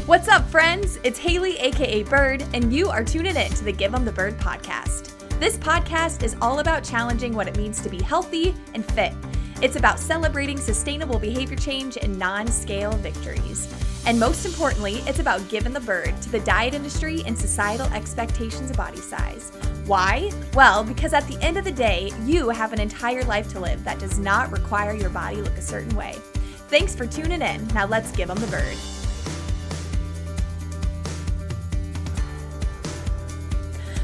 What's up, friends? It's Haley, aka Bird, and you are tuning in to the Give 'em the Bird podcast. This podcast is all about challenging what it means to be healthy and fit. It's about celebrating sustainable behavior change and non-scale victories. And most importantly, it's about giving the bird to the diet industry and societal expectations of body size. Why? Well, because at the end of the day, you have an entire life to live that does not require your body look a certain way. Thanks for tuning in. Now let's give 'em the bird.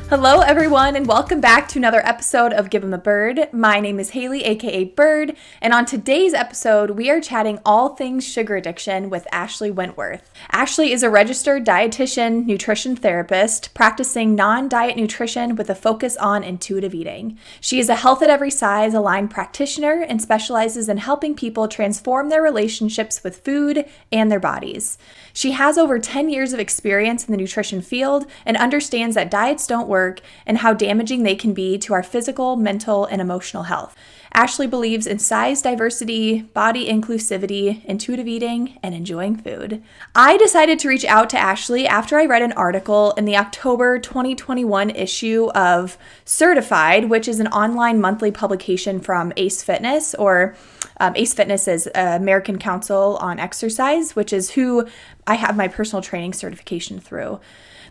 Hello, everyone, and welcome back to another episode of Give 'em the Bird. My name is Haley, aka Bird, and on today's episode, we are chatting all things sugar addiction with Ashley Wentworth. Ashley is a registered dietitian, nutrition therapist, practicing non-diet nutrition with a focus on intuitive eating. She is a health at every size aligned practitioner and specializes in helping people transform their relationships with food and their bodies. She has over 10 years of experience in the nutrition field and understands that diets don't work and how damaging they can be to our physical, mental, and emotional health. Ashley believes in size diversity, body inclusivity, intuitive eating, and enjoying food. I decided to reach out to Ashley after I read an article in the October 2021 issue of Certified, which is an online monthly publication from ACE Fitness, or ACE Fitness is American Council on Exercise, which is who I have my personal training certification through.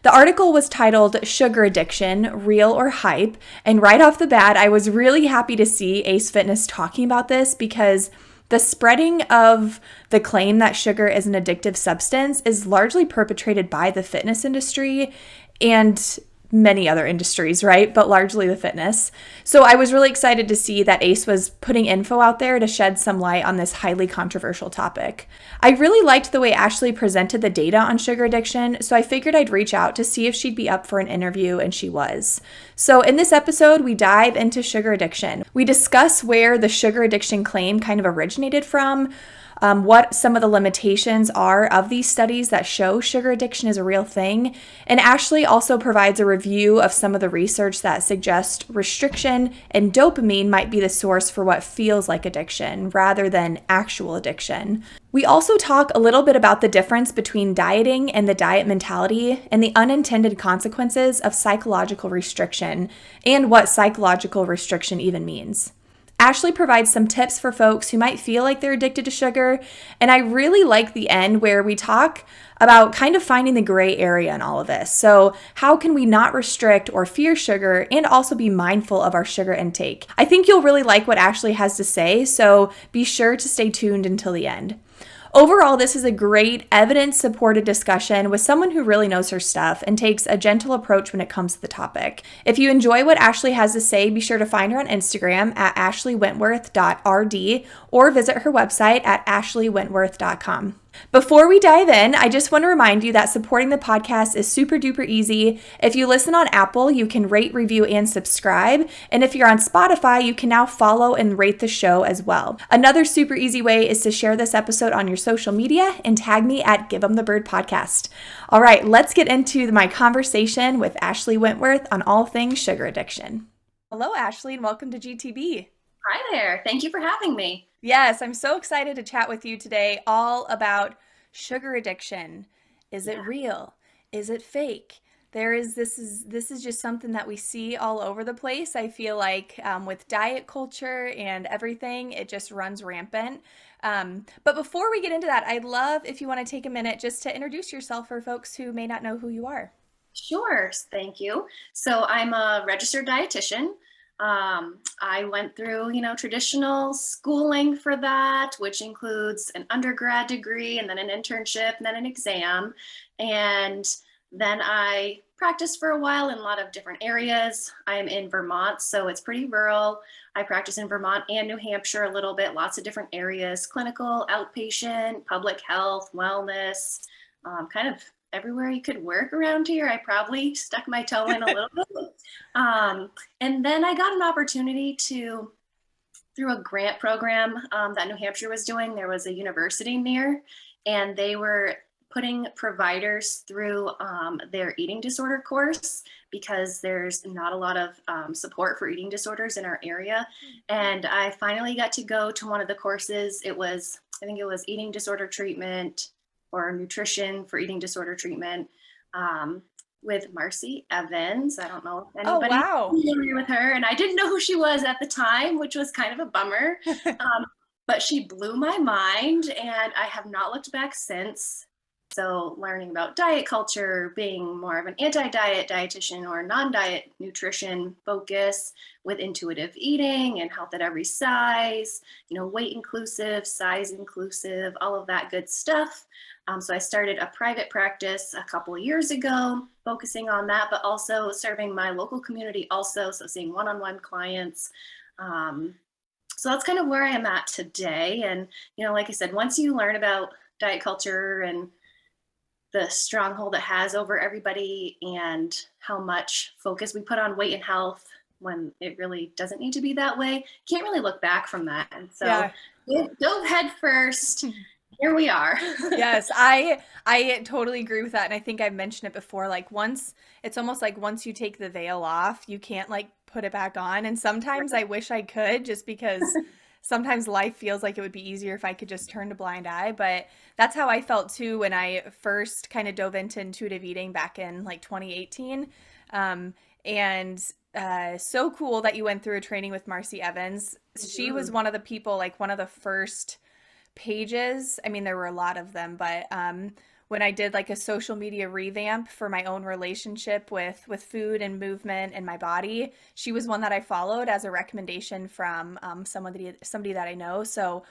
The article was titled Sugar Addiction, Real or Hype, and right off the bat, I was really happy to see ACE Fitness talking about this because the spreading of the claim that sugar is an addictive substance is largely perpetrated by the fitness industry and many other industries, right? But largely the fitness. So I was really excited to see that ACE was putting info out there to shed some light on this highly controversial topic. I really liked the way Ashley presented the data on sugar addiction, so I figured I'd reach out to see if she'd be up for an interview, and she was. So in this episode, we dive into sugar addiction. We discuss where the sugar addiction claim kind of originated from, what some of the limitations are of these studies that show sugar addiction is a real thing. And Ashley also provides a review of some of the research that suggests restriction and dopamine might be the source for what feels like addiction rather than actual addiction. We also talk a little bit about the difference between dieting and the diet mentality and the unintended consequences of psychological restriction and what psychological restriction even means. Ashley provides some tips for folks who might feel like they're addicted to sugar, and I really like the end where we talk about kind of finding the gray area in all of this. So how can we not restrict or fear sugar and also be mindful of our sugar intake? I think you'll really like what Ashley has to say, so be sure to stay tuned until the end. Overall, this is a great evidence-supported discussion with someone who really knows her stuff and takes a gentle approach when it comes to the topic. If you enjoy what Ashley has to say, be sure to find her on Instagram at ashleywentworth.rd or visit her website at ashleywentworth.com. Before we dive in, I just want to remind you that supporting the podcast is super duper easy. If you listen on Apple, you can rate, review, and subscribe. And if you're on Spotify, you can now follow and rate the show as well. Another super easy way is to share this episode on your social media and tag me at Give 'em the Bird podcast. All right, let's get into my conversation with Ashley Wentworth on all things sugar addiction. Hello, Ashley, and welcome to GTB. Hi there. Thank you for having me. Yes, I'm so excited to chat with you today all about sugar addiction. Is it real? Is it fake? This is just something that we see all over the place. I feel like with diet culture and everything, it just runs rampant. But before we get into that, I'd love if you want to take a minute just to introduce yourself for folks who may not know who you are. Sure. Thank you. So I'm a registered dietitian. I went through, traditional schooling for that, which includes an undergrad degree and then an internship and then an exam. And then I practiced for a while in a lot of different areas. I'm in Vermont, so it's pretty rural. I practice in Vermont and New Hampshire a little bit, lots of different areas, clinical, outpatient, public health, wellness, kind of everywhere you could work around here. I probably stuck my toe in a little bit. And then I got an opportunity through a grant program that New Hampshire was doing. There was a university near, and they were putting providers through their eating disorder course because there's not a lot of support for eating disorders in our area. And I finally got to go to one of the courses. I think it was eating disorder treatment, or nutrition for eating disorder treatment with Marcy Evans. I don't know if Oh, anybody's wow. familiar with her, and I didn't know who she was at the time, which was kind of a bummer. But she blew my mind, and I have not looked back since. So learning about diet culture, being more of an anti-diet dietitian or non-diet nutrition focus with intuitive eating and health at every size, weight inclusive, size inclusive, all of that good stuff. So I started a private practice a couple of years ago, focusing on that, but also serving my local community also. So seeing one-on-one clients. So that's kind of where I am at today. And, like I said, once you learn about diet culture and the stronghold it has over everybody and how much focus we put on weight and health when it really doesn't need to be that way, can't really look back from that. And so dove head first. Here we are. Yes, I totally agree with that. And I think I've mentioned it before. Like it's almost like once you take the veil off, you can't like put it back on. And sometimes I wish I could, just because sometimes life feels like it would be easier if I could just turn a blind eye. But that's how I felt too when I first kind of dove into intuitive eating back in like 2018. And so cool that you went through a training with Marcy Evans. She was one of the people, like one of the first pages. I mean, there were a lot of them, but when I did like a social media revamp for my own relationship with food and movement and my body, she was one that I followed as a recommendation from somebody that I know. So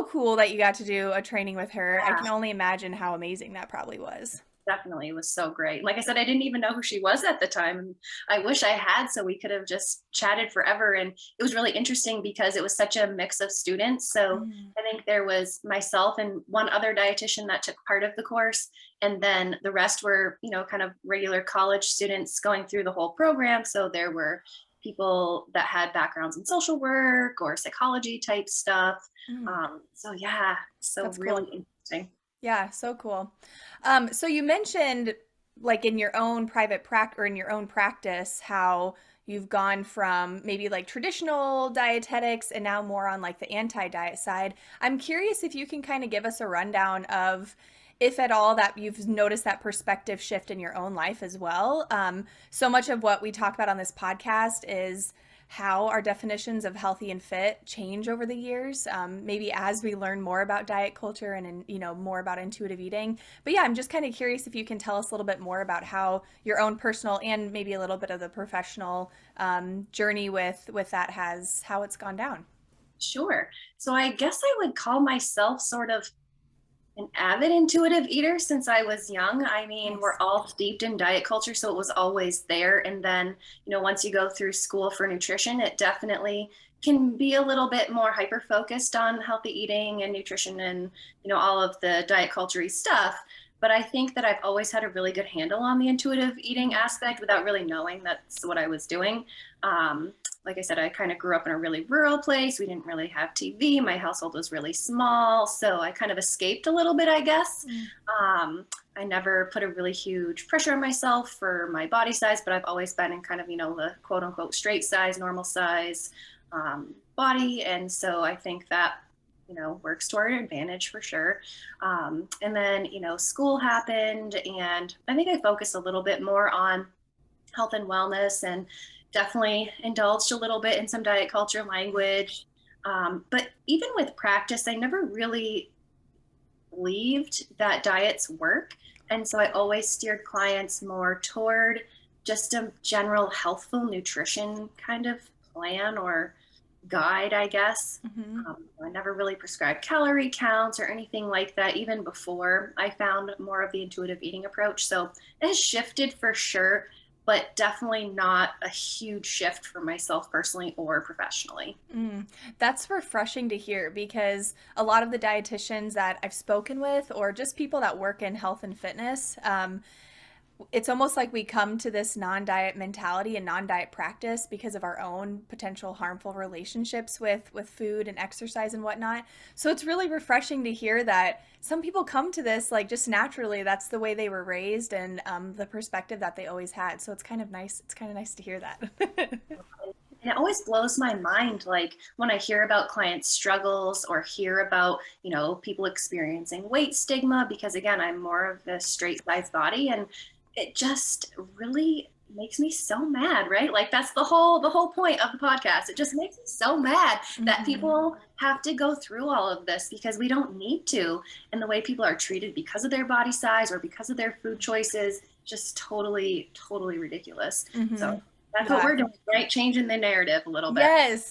cool that you got to do a training with her. Yeah. I can only imagine how amazing that probably was. Definitely. It was so great. Like I said, I didn't even know who she was at the time. I wish I had, so we could have just chatted forever. And it was really interesting because it was such a mix of students. So I think there was myself and one other dietitian that took part of the course. And then the rest were, kind of regular college students going through the whole program. So there were people that had backgrounds in social work or psychology type stuff. So That's really cool. interesting. Yeah, so cool. So you mentioned like in your own private practice or in your own practice how you've gone from maybe like traditional dietetics and now more on like the anti-diet side. I'm curious if you can kind of give us a rundown of, if at all, that you've noticed that perspective shift in your own life as well. So much of what we talk about on this podcast is how our definitions of healthy and fit change over the years, maybe as we learn more about diet culture and more about intuitive eating. But yeah, I'm just kind of curious if you can tell us a little bit more about how your own personal and maybe a little bit of the professional journey with that how it's gone down. Sure. So I guess I would call myself sort of an avid intuitive eater since I was young. I mean, we're Nice. all steeped in diet culture, so it was always there. And then, once you go through school for nutrition, it definitely can be a little bit more hyper focused on healthy eating and nutrition and, all of the diet culture stuff. But I think that I've always had a really good handle on the intuitive eating aspect without really knowing that's what I was doing. Like I said, I kind of grew up in a really rural place. We didn't really have TV. My household was really small. So I kind of escaped a little bit, I guess. I never put a really huge pressure on myself for my body size, but I've always been in kind of, the quote unquote straight size, normal size body. And so I think that, works to our advantage for sure. And then, school happened, and I think I focused a little bit more on health and wellness and definitely indulged a little bit in some diet culture language. But even with practice, I never really believed that diets work. And so I always steered clients more toward just a general healthful nutrition kind of plan or guide, I guess. Mm-hmm. I never really prescribed calorie counts or anything like that, even before I found more of the intuitive eating approach. So it has shifted for sure, but definitely not a huge shift for myself personally or professionally. That's refreshing to hear, because a lot of the dietitians that I've spoken with, or just people that work in health and fitness, it's almost like we come to this non-diet mentality and non-diet practice because of our own potential harmful relationships with food and exercise and whatnot. So it's really refreshing to hear that some people come to this like just naturally. That's the way they were raised and the perspective that they always had. So it's kind of nice. It's kind of nice to hear that. And it always blows my mind, like when I hear about clients' struggles or hear about, people experiencing weight stigma, because again, I'm more of a straight size body, and it just really makes me so mad, right? Like that's the whole point of the podcast. It just makes me so mad that people have to go through all of this because we don't need to. And the way people are treated because of their body size or because of their food choices, just totally, totally ridiculous. So that's what Yeah. we're doing, right? Changing the narrative a little bit.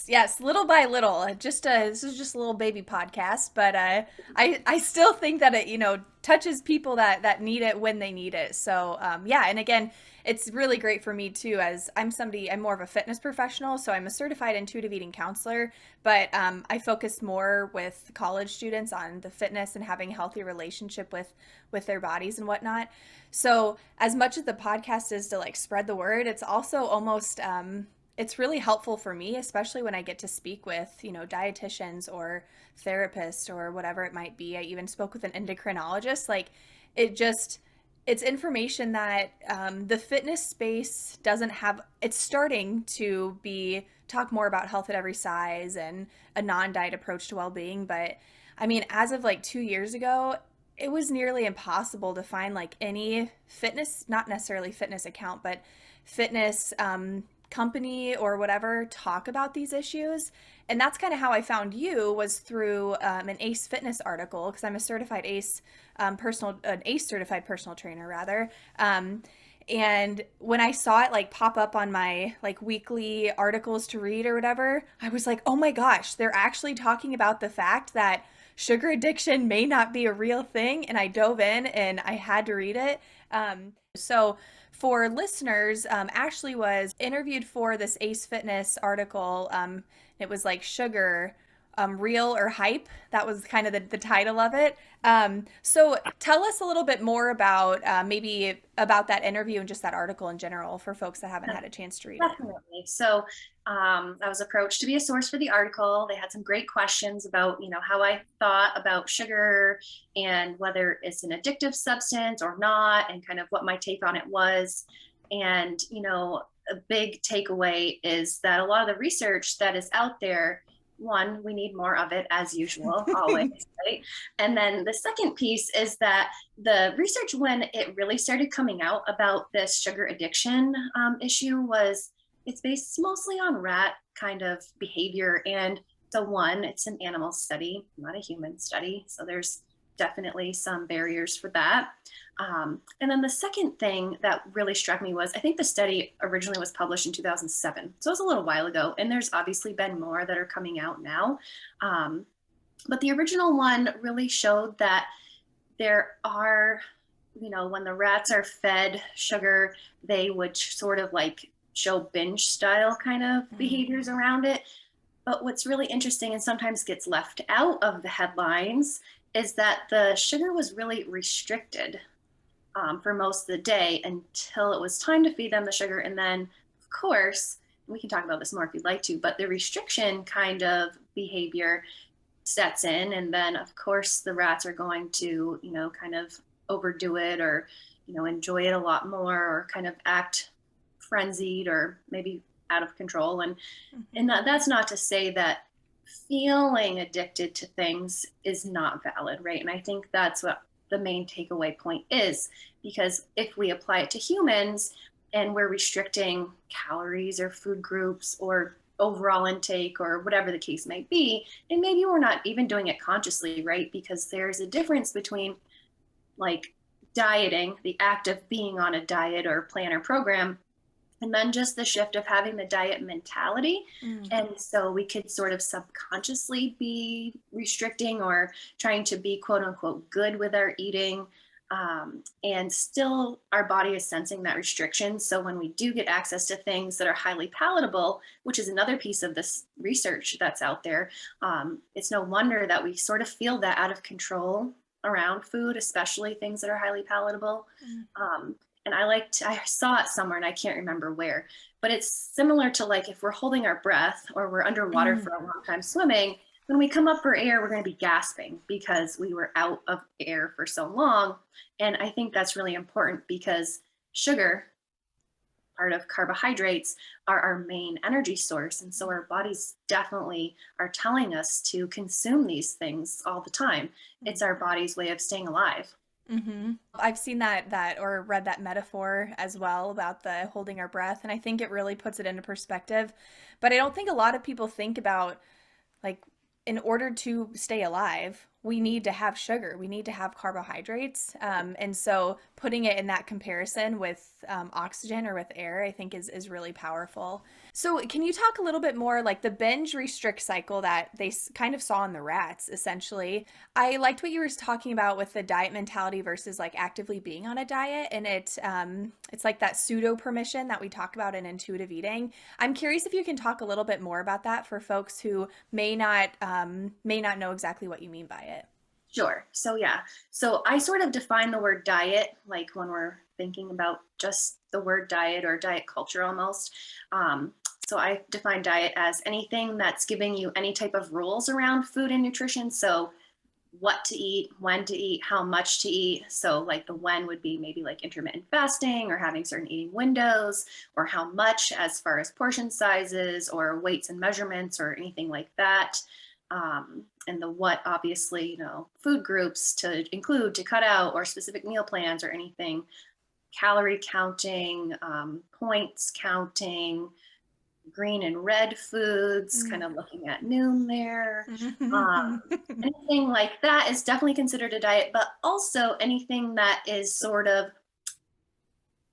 Yes, little by little. This is just a little baby podcast, but I still think that it touches people that need it when they need it. So yeah, and again, it's really great for me too, as I'm more of a fitness professional, so I'm a certified intuitive eating counselor, but I focus more with college students on the fitness and having a healthy relationship with their bodies and whatnot. So as much as the podcast is to like spread the word, it's also almost it's really helpful for me, especially when I get to speak with, dietitians or therapists or whatever it might be. I even spoke with an endocrinologist. Like, it just, it's information that the fitness space doesn't have. It's starting to be talk more about health at every size and a non-diet approach to well-being. But I mean, as of like 2 years ago, it was nearly impossible to find like any fitness, not necessarily fitness account, but fitness company or whatever talk about these issues. And that's kind of how I found you, was through an ACE fitness article, because I'm a certified ACE an ACE certified personal trainer rather. And when I saw it like pop up on my like weekly articles to read or whatever, I was like, oh my gosh, they're actually talking about the fact that sugar addiction may not be a real thing. And I dove in and I had to read it. So for listeners, Ashley was interviewed for this Ace Fitness article. It was like sugar, real or hype. That was kind of the title of it. So tell us a little bit more about maybe about that interview and just that article in general for folks that haven't had a chance to read it. Definitely. So I was approached to be a source for the article. They had some great questions about, how I thought about sugar and whether it's an addictive substance or not, and kind of what my take on it was. And, a big takeaway is that a lot of the research that is out there, one, we need more of it as usual, always, right? And then the second piece is that the research, when it really started coming out about this sugar addiction issue, was it's based mostly on rat kind of behavior. And so, one, it's an animal study, not a human study. So there's definitely some barriers for that. And then the second thing that really struck me was, I think the study originally was published in 2007. So it was a little while ago. And there's obviously been more that are coming out now. But the original one really showed that there are, when the rats are fed sugar, they would sort of like show binge style kind of behaviors around it. But what's really interesting and sometimes gets left out of the headlines is that the sugar was really restricted for most of the day until it was time to feed them the sugar. And then, of course, we can talk about this more if you'd like to, but the restriction kind of behavior sets in. And then, of course, the rats are going to, kind of overdo it or, enjoy it a lot more or kind of act frenzied or maybe out of control. And that's not to say that feeling addicted to things is not valid, right? And I think that's what the main takeaway point is, because if we apply it to humans and we're restricting calories or food groups or overall intake or whatever the case may be, and maybe we're not even doing it consciously, right? Because there's a difference between like dieting, the act of being on a diet or plan or program, and then just the shift of having the diet mentality. And so we could sort of subconsciously be restricting or trying to be quote unquote good with our eating. And still our body is sensing that restriction. So when we do get access to things that are highly palatable, which is another piece of this research that's out there, it's no wonder that we sort of feel that out of control around food, especially things that are highly palatable. And I saw it somewhere and I can't remember where, but it's similar to like if we're holding our breath or we're underwater for a long time swimming, when we come up for air, we're going to be gasping because we were out of air for so long. And I think that's really important because sugar part of carbohydrates are our main energy source. And so our bodies definitely are telling us to consume these things all the time. It's our body's way of staying alive. I've seen that or read that metaphor as well about the holding our breath, and I think it really puts it into perspective. But I don't think a lot of people think about, like, in order to stay alive, we need to have sugar. We need to have carbohydrates. And so putting it in that comparison with oxygen or with air, I think is really powerful. So can you talk a little bit more, like the binge restrict cycle that they kind of saw in the rats, essentially? I liked what you were talking about with the diet mentality versus like actively being on a diet. And it's like that pseudo permission that we talk about in intuitive eating. I'm curious if you can talk a little bit more about that for folks who may not know exactly what you mean by it. Sure. So yeah. So I sort of define the word diet, like when we're thinking about just the word diet or diet culture almost. So I define diet as anything that's giving you any type of rules around food and nutrition. So what to eat, when to eat, how much to eat. So like the when would be maybe like intermittent fasting or having certain eating windows, or how much as far as portion sizes or weights and measurements or anything like that. And the what, obviously, food groups to include, to cut out, or specific meal plans or anything, calorie counting, points counting, green and red foods, kind of looking at noon there. Anything like that is definitely considered a diet, but also anything that is sort of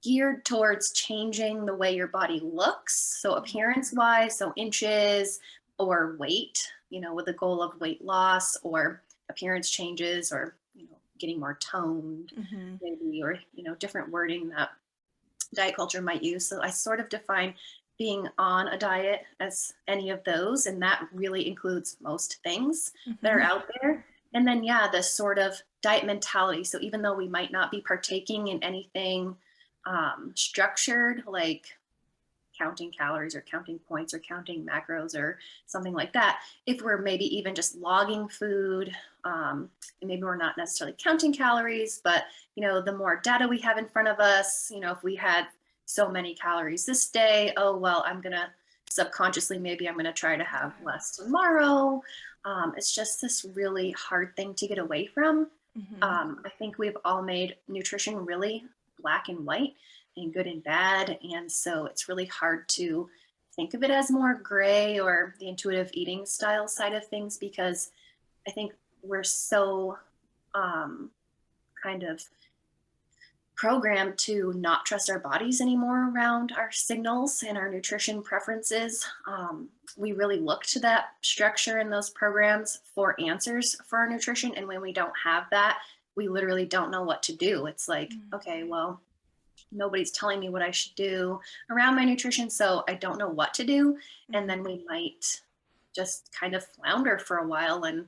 geared towards changing the way your body looks. So appearance wise, so inches or weight, with the goal of weight loss or appearance changes, or, getting more toned, maybe, or, different wording that diet culture might use. So I sort of define being on a diet as any of those, and that really includes most things that are out there. And then, yeah, this sort of diet mentality. So even though we might not be partaking in anything structured, like counting calories or counting points or counting macros or something like that, if we're maybe even just logging food, and maybe we're not necessarily counting calories, but the more data we have in front of us, if we had so many calories this day, oh well, I'm gonna subconsciously, maybe I'm gonna try to have less tomorrow. It's just this really hard thing to get away from. I think we've all made nutrition really black and white and good and bad. And so it's really hard to think of it as more gray or the intuitive eating style side of things, because I think we're so kind of programmed to not trust our bodies anymore around our signals and our nutrition preferences. We really look to that structure in those programs for answers for our nutrition. And when we don't have that, we literally don't know what to do. It's like, okay, well, nobody's telling me what I should do around my nutrition, so I don't know what to do. And then we might just kind of flounder for a while, and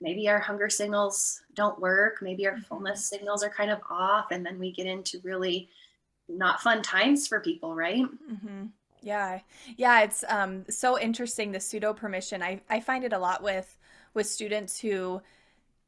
maybe our hunger signals don't work. Maybe our fullness signals are kind of off, and then we get into really not fun times for people, right? Yeah. Yeah, it's so interesting, the pseudo permission. I find it a lot with students who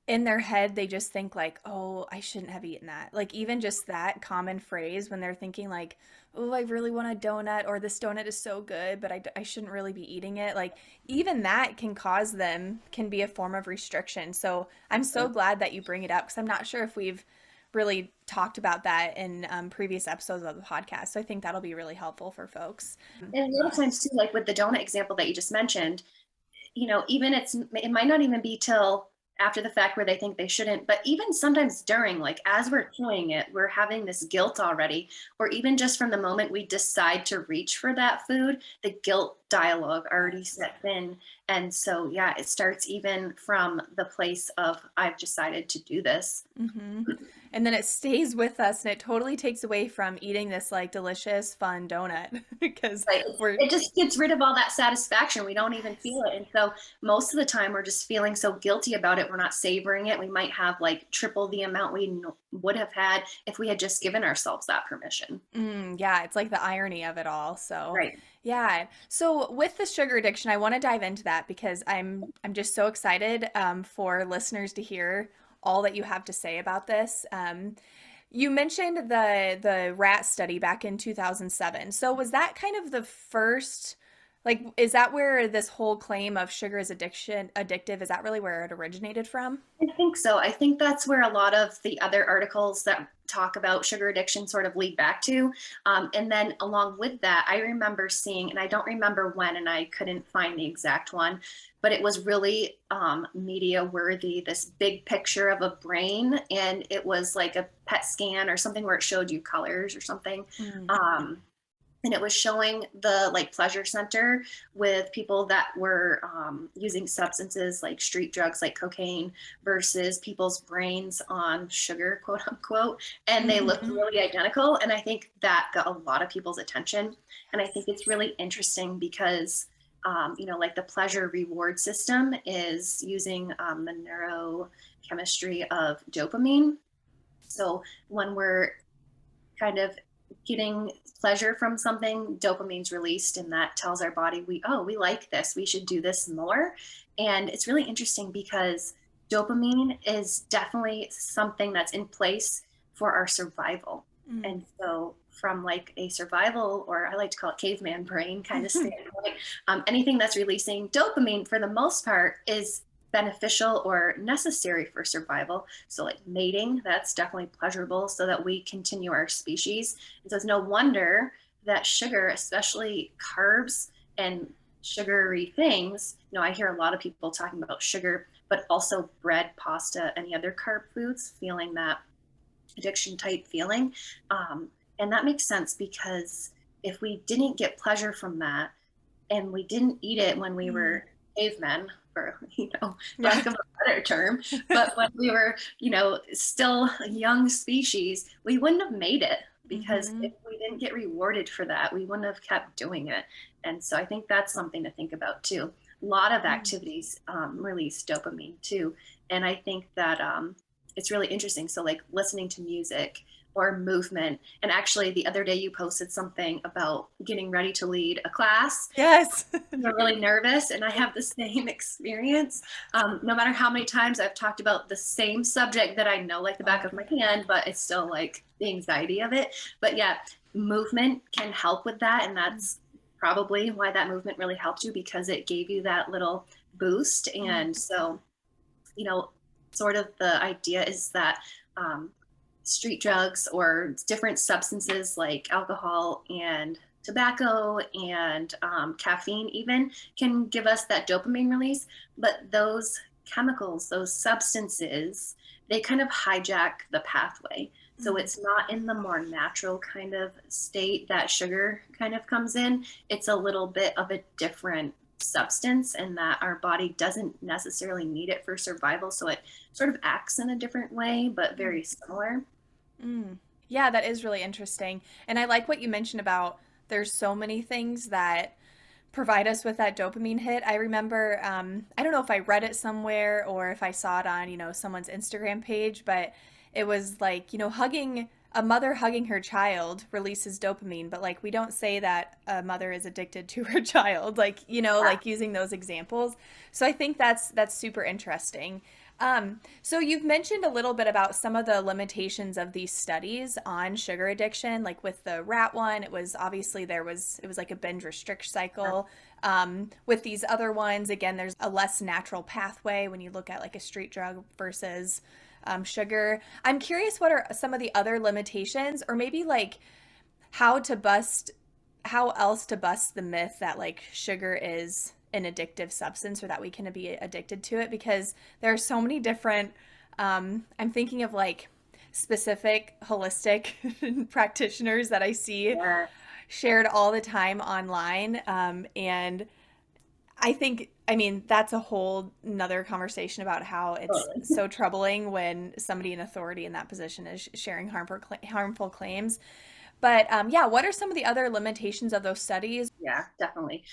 in their head they just think like, oh, I shouldn't have eaten that. Like even just that common phrase when they're thinking like, oh, I really want a donut, or this donut is so good but I shouldn't really be eating it, like even that can be a form of restriction. So I'm so glad that you bring it up, because I'm not sure if we've really talked about that in previous episodes of the podcast. So I think that'll be really helpful for folks. And a lot of times too, like with the donut example that you just mentioned, even it might not even be till after the fact where they think they shouldn't, but even sometimes during, like as we're chewing it, we're having this guilt already, or even just from the moment we decide to reach for that food, the guilt dialogue already sets in. And so, yeah, it starts even from the place of, I've decided to do this. And then it stays with us, and it totally takes away from eating this like delicious, fun donut because Right. It just gets rid of all that satisfaction. We don't even feel it. And so most of the time we're just feeling so guilty about it. We're not savoring it. We might have like triple the amount we would have had if we had just given ourselves that permission. Yeah, it's like the irony of it all. So, Right. yeah. So with the sugar addiction, I want to dive into that because I'm just so excited for listeners to hear all that you have to say about this. You mentioned the rat study back in 2007. So was that kind of the first, like, is that where this whole claim of sugar is addictive, is that really where it originated from? I think so. I think that's where a lot of the other articles that talk about sugar addiction sort of lead back to. And then along with that, I remember seeing, and I don't remember when, and I couldn't find the exact one, but it was really media worthy, this big picture of a brain. And it was like a PET scan or something where it showed you colors or something. Mm. And it was showing the like pleasure center with people that were using substances like street drugs like cocaine versus people's brains on sugar, quote unquote, and they looked Mm-hmm. really identical. And I think that got a lot of people's attention. And I think it's really interesting because like the pleasure reward system is using the neurochemistry of dopamine. So when we're kind of getting pleasure from something, dopamine's released, and that tells our body we like this, we should do this more. And it's really interesting because dopamine is definitely something that's in place for our survival. Mm. And so from like a survival, or I like to call it caveman brain kind of standpoint, anything that's releasing dopamine for the most part is beneficial or necessary for survival. So like mating, that's definitely pleasurable so that we continue our species. And so it's no wonder that sugar, especially carbs and sugary things, I hear a lot of people talking about sugar, but also bread, pasta, any other carb foods, feeling that addiction type feeling. And that makes sense because if we didn't get pleasure from that and we didn't eat it when we Mm. were cavemen, for lack Yeah. of a better term, but when we were still a young species, we wouldn't have made it, because Mm-hmm. if we didn't get rewarded for that, we wouldn't have kept doing it. And so I think that's something to think about too. A lot of Mm. activities release dopamine too, and I think that it's really interesting. So like listening to music or movement. And actually, the other day you posted something about getting ready to lead a class. Yes. You're really nervous, and I have the same experience. No matter how many times I've talked about the same subject that I know like the back Oh. of my hand, but it's still like the anxiety of it. But yeah, movement can help with that, and that's probably why that movement really helped you, because it gave you that little boost. Mm. And so, you know, sort of the idea is that um, street drugs or different substances like alcohol and tobacco and caffeine even can give us that dopamine release, but those chemicals, those substances, they kind of hijack the pathway. So Mm. it's not in the more natural kind of state that sugar kind of comes in. It's a little bit of a different substance, and that our body doesn't necessarily need it for survival. So it sort of acts in a different way, but Mm. very similar. Mm. Yeah, that is really interesting. And I like what you mentioned about there's so many things that provide us with that dopamine hit. I remember, I don't know if I read it somewhere or if I saw it on, someone's Instagram page, but it was like, hugging a mother hugging her child releases dopamine, but like we don't say that a mother is addicted to her child, like, Yeah. like using those examples. So I think that's super interesting. So you've mentioned a little bit about some of the limitations of these studies on sugar addiction. Like with the rat one, it was obviously it was like a binge restrict cycle. With these other ones, again, there's a less natural pathway when you look at like a street drug versus sugar. I'm curious, what are some of the other limitations, or maybe like how to bust, how else to bust the myth that like sugar is an addictive substance or that we can be addicted to it, because there are so many different I'm thinking of like specific holistic practitioners that I see Yeah. shared all the time online, and I mean, that's a whole another conversation about how it's Totally. so troubling when somebody in authority in that position is sharing harmful claims. But yeah, what are some of the other limitations of those studies? Yeah, definitely.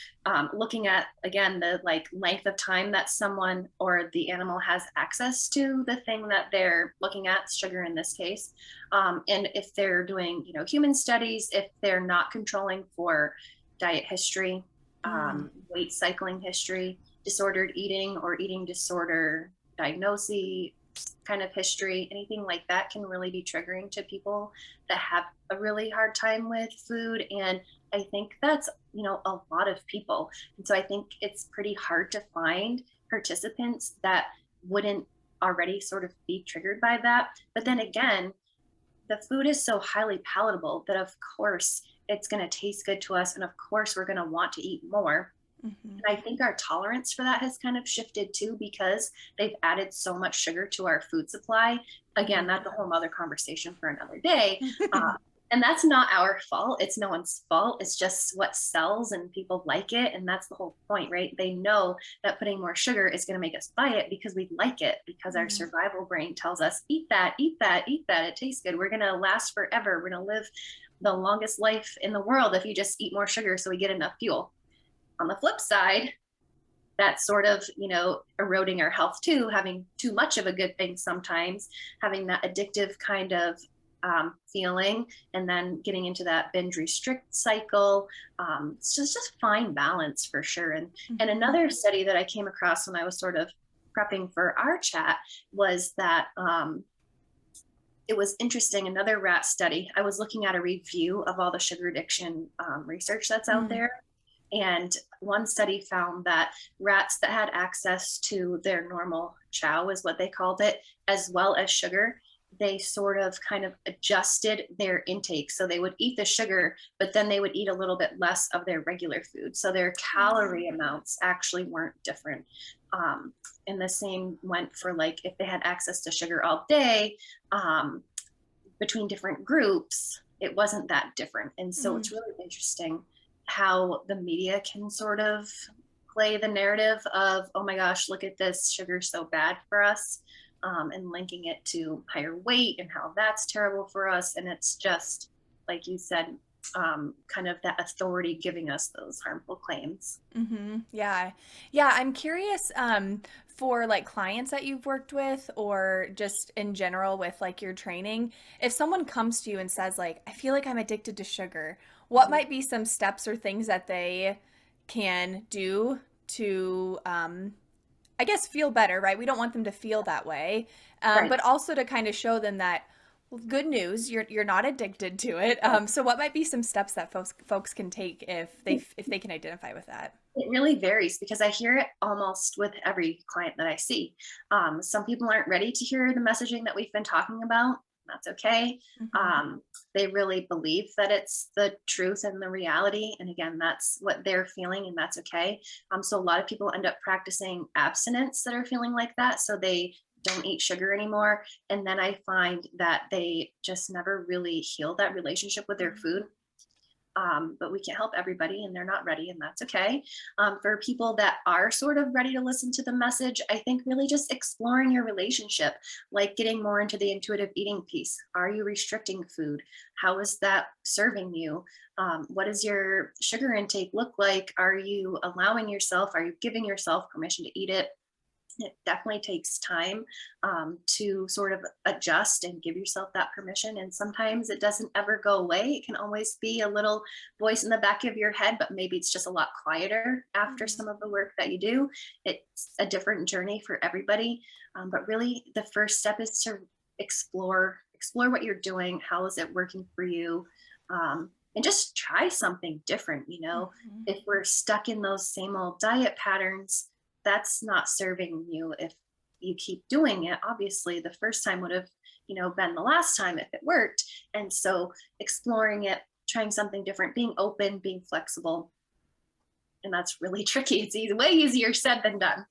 Looking at again the like length of time that someone or the animal has access to the thing that they're looking at, sugar in this case, and if they're doing human studies, if they're not controlling for diet history, Mm. weight cycling history, disordered eating or eating disorder diagnosis, kind of history, anything like that can really be triggering to people that have a really hard time with food. And I think that's, a lot of people. And so I think it's pretty hard to find participants that wouldn't already sort of be triggered by that. But then again, the food is so highly palatable that of course it's going to taste good to us, and of course we're going to want to eat more. Mm-hmm. And I think our tolerance for that has kind of shifted too, because they've added so much sugar to our food supply. Again, that's a whole other conversation for another day. And that's not our fault. It's no one's fault. It's just what sells and people like it. And that's the whole point, right? They know that putting more sugar is going to make us buy it because we like it, because our survival brain tells us, eat that, eat that, eat that. It tastes good. We're going to last forever. We're going to live the longest life in the world if you just eat more sugar so we get enough fuel. On the flip side, that's sort of, eroding our health too, having too much of a good thing sometimes, having that addictive kind of feeling, and then getting into that binge restrict cycle. It's just fine balance for sure. And another study that I came across when I was sort of prepping for our chat was that it was interesting. Another rat study. I was looking at a review of all the sugar addiction research that's out there. And one study found that rats that had access to their normal chow, is what they called it, as well as sugar, they sort of kind of adjusted their intake. So they would eat the sugar, but then they would eat a little bit less of their regular food. So their calorie amounts actually weren't different. And the same went for like if they had access to sugar all day, between different groups, it wasn't that different. And so it's really interesting how the media can sort of play the narrative of, oh my gosh, look at this, sugar's so bad for us, and linking it to higher weight and how that's terrible for us. And it's just, like you said, kind of that authority giving us those harmful claims. Yeah. Yeah. I'm curious, for like clients that you've worked with, or just in general with like your training, if someone comes to you and says like, I feel like I'm addicted to sugar, what might be some steps or things that they can do to, I guess, feel better, right? We don't want them to feel that way, Right. but also to kind of show them that, well, good news, you're not addicted to it. So what might be some steps that folks can take if they can identify with that? It really varies, because I hear it almost with every client that I see. Some people aren't ready to hear the messaging that we've been talking about. That's okay. Mm-hmm. They really believe that it's the truth and the reality. And again, that's what they're feeling, and that's okay. So a lot of people end up practicing abstinence that are feeling like that. So they don't eat sugar anymore. And then I find that they just never really heal that relationship with their food. But we can't help everybody, and they're not ready, and that's okay. For people that are sort of ready to listen to the message, I think really just exploring your relationship, like getting more into the intuitive eating piece. Are you restricting food? How is that serving you? What does your sugar intake look like? Are you allowing yourself, are you giving yourself permission to eat it? It definitely takes time to sort of adjust and give yourself that permission. And sometimes it doesn't ever go away. It can always be a little voice in the back of your head, but maybe it's just a lot quieter after some of the work that you do. It's a different journey for everybody. But really, the first step is to explore what you're doing. How is it working for you? And just try something different. If we're stuck in those same old diet patterns, that's not serving you. If you keep doing it, obviously the first time would have been the last time if it worked. And so exploring it, trying something different, being open, being flexible, and that's really tricky. It's way easier said than done.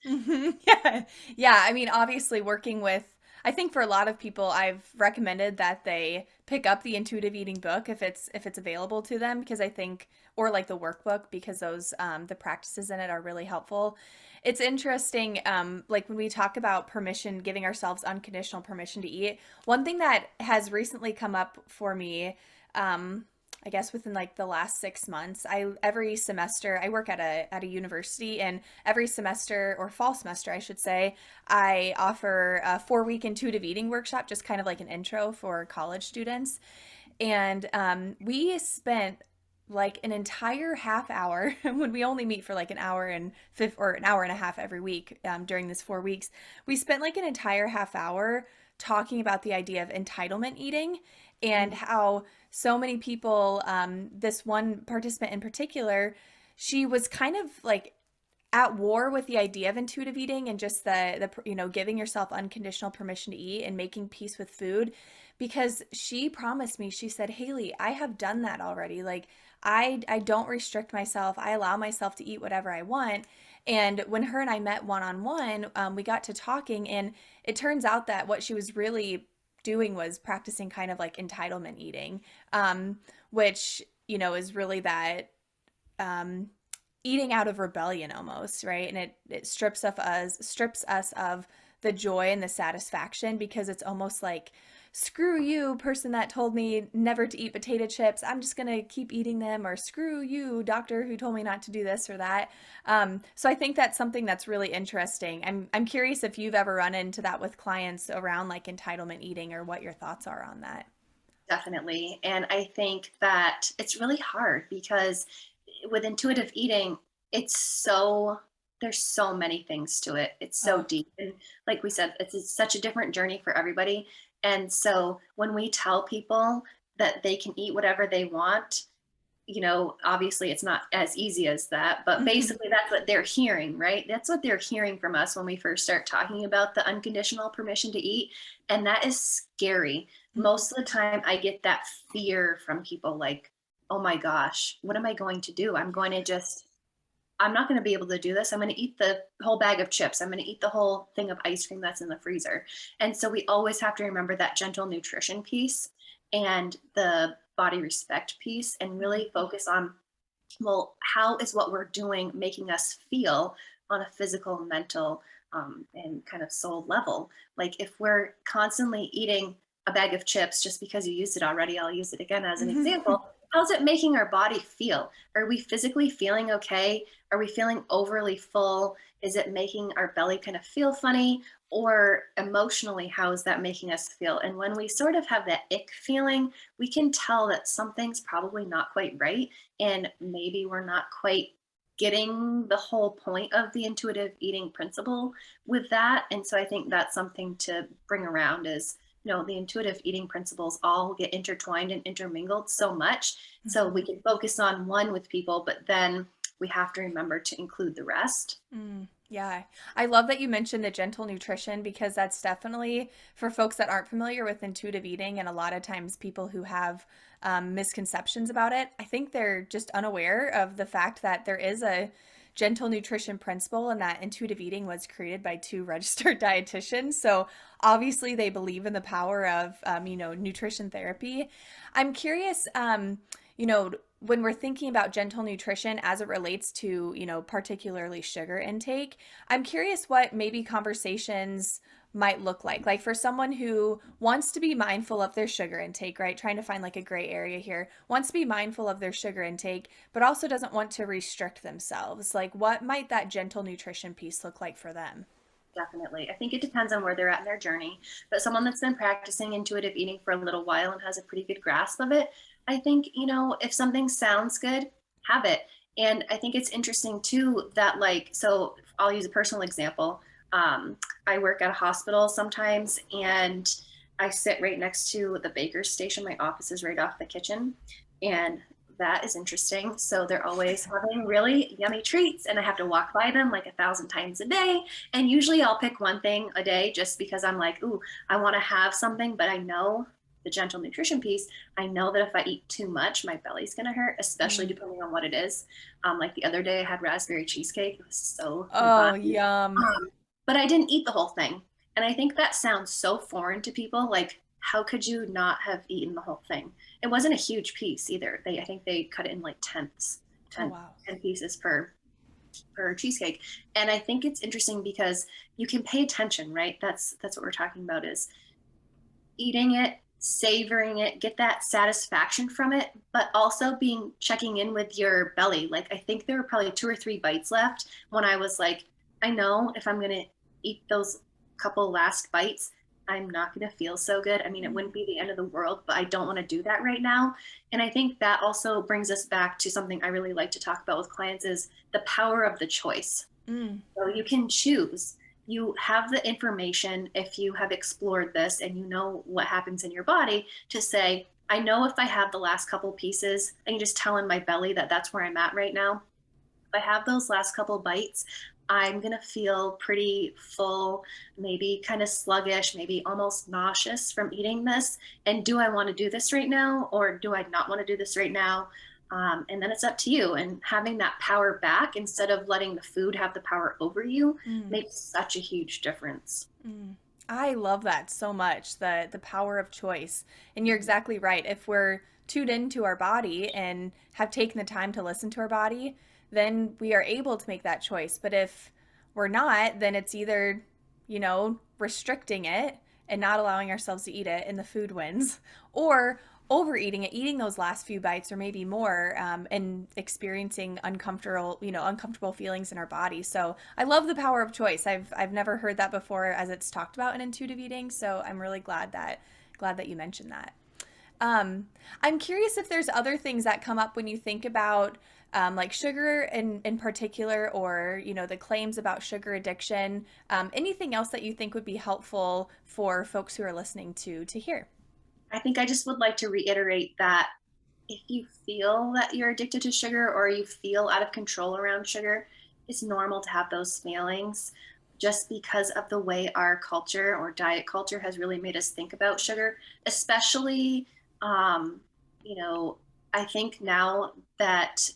Yeah. Yeah. I mean, obviously working with, I think for a lot of people, I've recommended that they pick up the intuitive eating book if it's available to them, because I think, or like the workbook, because those the practices in it are really helpful. It's interesting, like when we talk about permission, giving ourselves unconditional permission to eat. One thing that has recently come up for me, I guess within like the last 6 months, every semester I work at a university, and every semester, or fall semester I should say, I offer a 4-week intuitive eating workshop, just kind of like an intro for college students. And we spent like an entire half hour when we only meet for like an hour and or an hour and a half every week during this 4 weeks. We spent like an entire half hour talking about the idea of entitlement eating and how so many people, this one participant in particular, she was kind of like at war with the idea of intuitive eating and just the giving yourself unconditional permission to eat and making peace with food, because she promised me, she said, Haley, I have done that already. Like I don't restrict myself. I allow myself to eat whatever I want. And when her and I met one on one, we got to talking, and it turns out that what she was really doing was practicing kind of like entitlement eating, which is really that um, eating out of rebellion almost, right? And it strips us of the joy and the satisfaction, because it's almost like, screw you, person that told me never to eat potato chips, I'm just gonna keep eating them, or screw you, doctor who told me not to do this or that. So I think that's something that's really interesting. I'm curious if you've ever run into that with clients around like entitlement eating, or what your thoughts are on that. Definitely. And I think that it's really hard because with intuitive eating, there's so many things to it. It's so Oh. deep. And like we said, it's such a different journey for everybody. And so when we tell people that they can eat whatever they want, obviously it's not as easy as that, but basically that's what they're hearing, right? That's what they're hearing from us when we first start talking about the unconditional permission to eat. And that is scary. Most of the time I get that fear from people like, oh my gosh, what am I going to do? I'm not going to be able to do this. I'm going to eat the whole bag of chips. I'm going to eat the whole thing of ice cream that's in the freezer. And so we always have to remember that gentle nutrition piece and the body respect piece, and really focus on, well, how is what we're doing making us feel on a physical, mental, and kind of soul level? Like if we're constantly eating a bag of chips just because you used it already, I'll use it again as an example. How's it making our body feel? Are we physically feeling okay? Are we feeling overly full? Is it making our belly kind of feel funny? Or emotionally, how is that making us feel? And when we sort of have that ick feeling, we can tell that something's probably not quite right. And maybe we're not quite getting the whole point of the intuitive eating principle with that. And so I think that's something to bring around is, the intuitive eating principles all get intertwined and intermingled so much. So we can focus on one with people, but then we have to remember to include the rest. Yeah, I love that you mentioned the gentle nutrition, because that's definitely for folks that aren't familiar with intuitive eating, and a lot of times people who have misconceptions about it. I think they're just unaware of the fact that there is a gentle nutrition principle, and that intuitive eating was created by two registered dietitians. So obviously they believe in the power of, nutrition therapy. I'm curious, when we're thinking about gentle nutrition as it relates to, particularly sugar intake, I'm curious what maybe conversations might look like. Like for someone who wants to be mindful of their sugar intake, right? Trying to find like a gray area here, wants to be mindful of their sugar intake, but also doesn't want to restrict themselves. Like what might that gentle nutrition piece look like for them? Definitely. I think it depends on where they're at in their journey. But someone that's been practicing intuitive eating for a little while and has a pretty good grasp of it, I think, if something sounds good, have it. And I think it's interesting too that, like, so I'll use a personal example. I work at a hospital sometimes, and I sit right next to the baker's station. My office is right off the kitchen. And that is interesting. So they're always having really yummy treats, and I have to walk by them like 1,000 times a day. And usually I'll pick one thing a day just because I'm like, ooh, I want to have something, but I know the gentle nutrition piece. I know that if I eat too much, my belly's going to hurt, especially depending on what it is. Like the other day I had raspberry cheesecake. It was so Oh, divine. yum. But I didn't eat the whole thing. And I think that sounds so foreign to people. Like, how could you not have eaten the whole thing? It wasn't a huge piece either. I think they cut it in like tenths, Oh, 10, wow. 10 pieces per cheesecake. And I think it's interesting because you can pay attention, right? That's what we're talking about, is eating it, savoring it, get that satisfaction from it, but also checking in with your belly. Like, I think there were probably 2 or 3 bites left when I was like, I know if I'm going to eat those couple last bites, I'm not going to feel so good. I mean, it wouldn't be the end of the world, but I don't want to do that right now. And I think that also brings us back to something I really like to talk about with clients is the power of the choice. Mm. So you can choose. You have the information if you have explored this and you know what happens in your body to say, I know if I have the last couple pieces, I can just tell in my belly that that's where I'm at right now. If I have those last couple bites, I'm going to feel pretty full, maybe kind of sluggish, maybe almost nauseous from eating this. And do I want to do this right now? Or do I not want to do this right now? And then it's up to you. And having that power back instead of letting the food have the power over you Mm. makes such a huge difference. Mm. I love that so much, the power of choice. And you're exactly right. If we're tuned into our body and have taken the time to listen to our body, then we are able to make that choice. But if we're not, then it's either, restricting it and not allowing ourselves to eat it and the food wins, or overeating it, eating those last few bites or maybe more, and experiencing uncomfortable feelings in our body. So I love the power of choice. I've never heard that before as it's talked about in intuitive eating. So I'm really glad that you mentioned that. I'm curious if there's other things that come up when you think about like sugar in particular, or the claims about sugar addiction. Anything else that you think would be helpful for folks who are listening to hear? I think I just would like to reiterate that if you feel that you're addicted to sugar or you feel out of control around sugar, it's normal to have those feelings just because of the way our culture or diet culture has really made us think about sugar, especially, um, you know, I think now that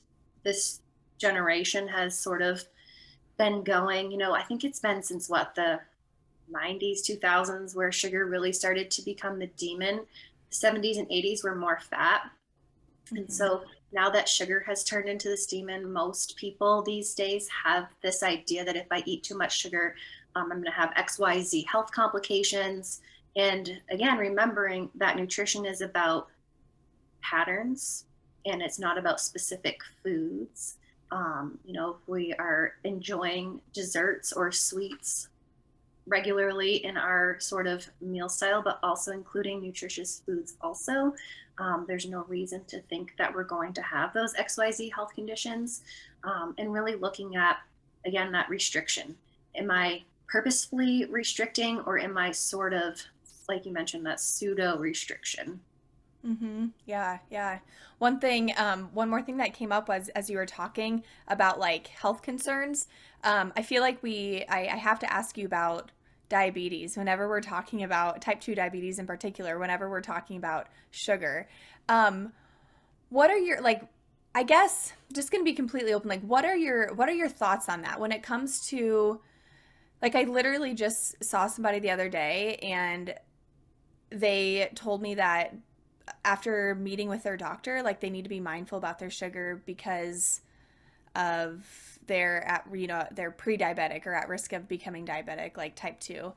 this generation has sort of been going, I think it's been since what, the 90s, 2000s, where sugar really started to become the demon. The 70s and 80s were more fat. And Mm-hmm. so now that sugar has turned into this demon, most people these days have this idea that if I eat too much sugar, I'm going to have XYZ health complications. And again, remembering that nutrition is about patterns and it's not about specific foods. If we are enjoying desserts or sweets regularly in our sort of meal style, but also including nutritious foods also. There's no reason to think that we're going to have those XYZ health conditions. And really looking at, again, that restriction. Am I purposefully restricting or am I sort of, like you mentioned, that pseudo restriction? Mm-hmm. Yeah, yeah. One more thing that came up was as you were talking about like health concerns. I feel like I have to ask you about diabetes whenever we're talking about type 2 diabetes in particular, whenever we're talking about sugar. Um, what are your like, I guess just gonna be completely open, like what are your thoughts on that when it comes to like I literally just saw somebody the other day and they told me that after meeting with their doctor, like they need to be mindful about their sugar because of they're pre-diabetic or at risk of becoming diabetic, like type 2.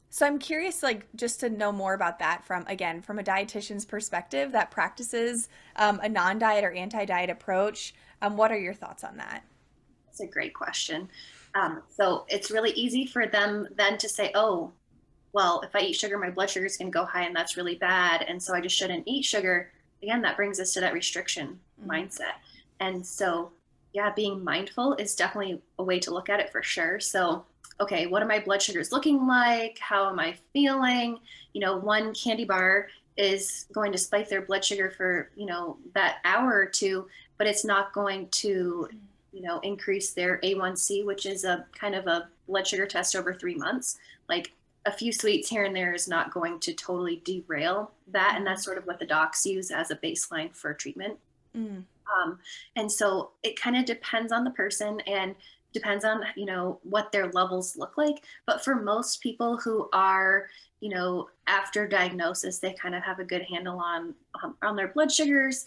So I'm curious, like, just to know more about that from a dietitian's perspective that practices a non-diet or anti-diet approach. What are your thoughts on that? That's a great question. So it's really easy for them then to say, oh, well, if I eat sugar, my blood sugar is going to go high and that's really bad. And so I just shouldn't eat sugar. Again, that brings us to that restriction Mm. mindset. And so, yeah, being mindful is definitely a way to look at it for sure. So, okay, what are my blood sugars looking like? How am I feeling? One candy bar is going to spike their blood sugar for, that hour or two, but it's not going to, increase their A1C, which is a kind of a blood sugar test over 3 months. Like a few sweets here and there is not going to totally derail that. And Mm-hmm. that's sort of what the docs use as a baseline for treatment. Mm. Um, and so it kind of depends on the person and depends on, what their levels look like. But for most people who are, after diagnosis, they kind of have a good handle on their blood sugars.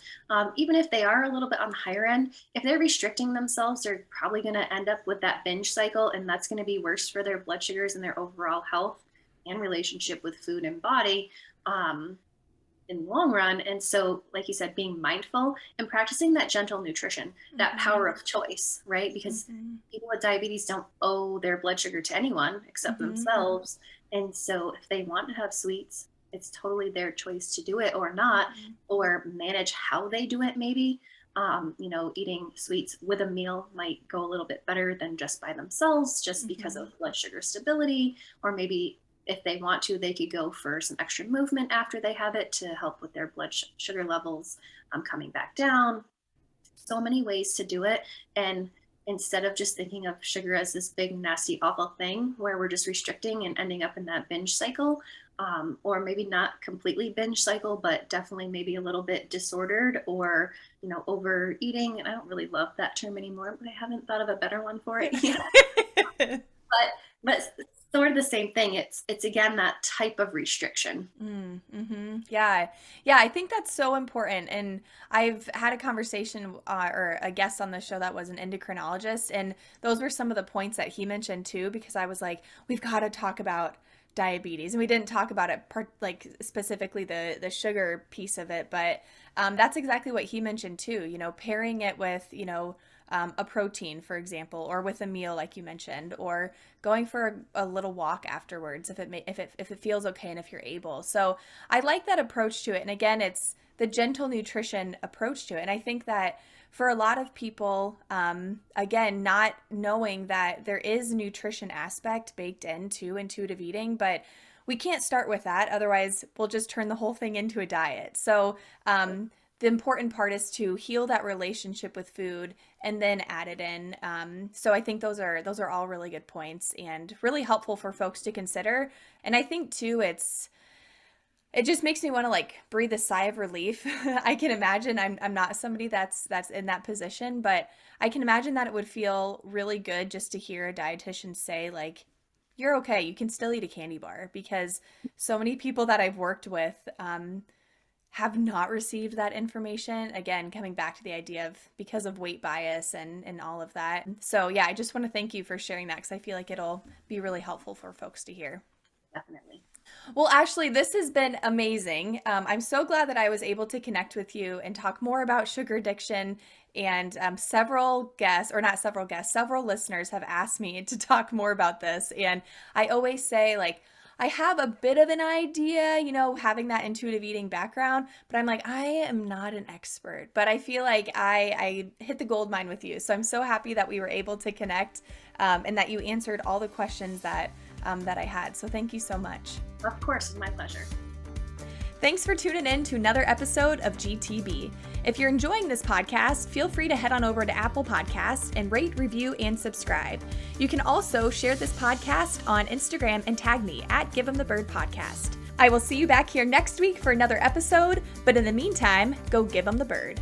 Even if they are a little bit on the higher end, if they're restricting themselves, they're probably going to end up with that binge cycle. And that's going to be worse for their blood sugars and their overall health and relationship with food and body. In the long run. And so, like you said, being mindful and practicing that gentle nutrition, that Mm-hmm. power of choice, right? Because Mm-hmm. people with diabetes don't owe their blood sugar to anyone except Mm-hmm. themselves. And so if they want to have sweets, it's totally their choice to do it or not, or manage how they do it maybe. Eating sweets with a meal might go a little bit better than just by themselves, just because of blood sugar stability, or maybe if they want to, they could go for some extra movement after they have it to help with their blood sugar levels coming back down. So many ways to do it. And instead of just thinking of sugar as this big, nasty, awful thing where we're just restricting and ending up in that binge cycle, or maybe not completely binge cycle, but definitely maybe a little bit disordered or, overeating. And I don't really love that term anymore, but I haven't thought of a better one for it yet. but sort of the same thing. It's again that type of restriction. Yeah. Yeah, I think that's so important. And I've had a conversation or a guest on the show that was an endocrinologist, and those were some of the points that he mentioned too, because I was like, we've got to talk about diabetes, and we didn't talk about it like specifically the sugar piece of it, but that's exactly what he mentioned too, pairing it with, a protein, for example, or with a meal like you mentioned, or going for a little walk afterwards if it feels okay and if you're able. So I like that approach to it. And again, it's the gentle nutrition approach to it. And I think that for a lot of people, again, not knowing that there is a nutrition aspect baked into intuitive eating, but we can't start with that. Otherwise, we'll just turn the whole thing into a diet. So the important part is to heal that relationship with food and then add it in. So I think those are all really good points and really helpful for folks to consider. And I think too, it just makes me want to like breathe a sigh of relief. I can imagine I'm not somebody that's in that position, but I can imagine that it would feel really good just to hear a dietitian say like, you're okay, you can still eat a candy bar, because so many people that I've worked with have not received that information. Again, coming back to the idea of because of weight bias and all of that. So yeah, I just want to thank you for sharing that, because I feel like it'll be really helpful for folks to hear. Definitely. Well, Ashley, this has been amazing. I'm so glad that I was able to connect with you and talk more about sugar addiction. And several listeners have asked me to talk more about this. And I always say, like, I have a bit of an idea, having that intuitive eating background, but I'm like, I am not an expert. But I feel like I hit the gold mine with you. So I'm so happy that we were able to connect and that you answered all the questions that I had. So thank you so much. Of course, it's my pleasure. Thanks for tuning in to another episode of GTB. If you're enjoying this podcast, feel free to head on over to Apple Podcasts and rate, review, and subscribe. You can also share this podcast on Instagram and tag me at Give 'em the Bird Podcast. I will see you back here next week for another episode, but in the meantime, go give 'em the bird.